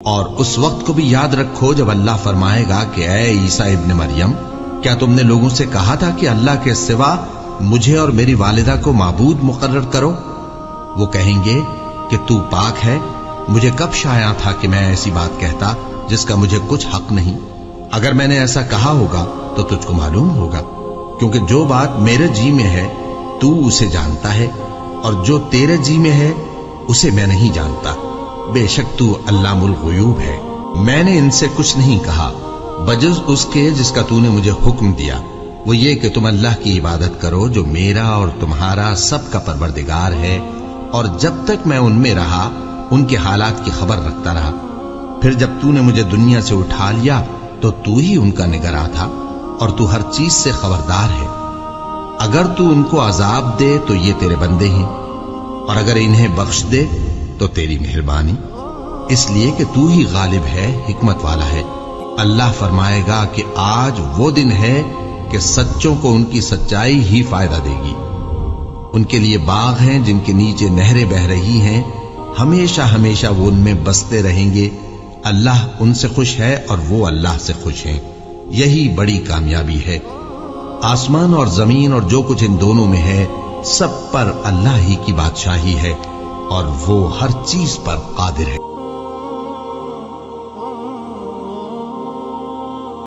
اور اس وقت کو بھی یاد رکھو جب اللہ فرمائے گا کہ اے عیسیٰ ابن مریم، کیا تم نے لوگوں سے کہا تھا کہ اللہ کے سوا مجھے اور میری والدہ کو معبود مقرر کرو؟ وہ کہیں گے کہ تو پاک ہے، مجھے کب شایع تھا کہ میں ایسی بات کہتا جس کا مجھے کچھ حق نہیں۔ اگر میں نے ایسا کہا ہوگا تو تجھ کو معلوم ہوگا، کیونکہ جو بات میرے جی میں ہے تو اسے جانتا ہے، اور جو تیرے جی میں ہے اسے میں نہیں جانتا۔ بے شک تو علام الغیوب ہے۔ میں نے ان سے کچھ نہیں کہا بجز اس کے جس کا تو نے مجھے حکم دیا، وہ یہ کہ تم اللہ کی عبادت کرو جو میرا اور تمہارا سب کا پروردگار ہے، اور جب تک میں ان میں رہا ان کے حالات کی خبر رکھتا رہا۔ پھر جب تو نے مجھے دنیا سے اٹھا لیا تو تو ہی ان کا نگراں تھا، اور تو ہر چیز سے خبردار ہے۔ اگر تو ان کو عذاب دے تو یہ تیرے بندے ہیں، اور اگر انہیں بخش دے تو تیری مہربانی، اس لیے کہ تو ہی غالب ہے، حکمت والا ہے۔ اللہ فرمائے گا کہ آج وہ دن ہے کہ سچوں کو ان کی سچائی ہی فائدہ دے گی۔ ان کے لیے باغ ہیں جن کے نیچے نہریں بہ رہی ہیں، ہمیشہ ہمیشہ وہ ان میں بستے رہیں گے۔ اللہ ان سے خوش ہے اور وہ اللہ سے خوش ہیں، یہی بڑی کامیابی ہے۔ آسمان اور زمین اور جو کچھ ان دونوں میں ہے سب پر اللہ ہی کی بادشاہی ہے، اور وہ ہر چیز پر قادر ہے۔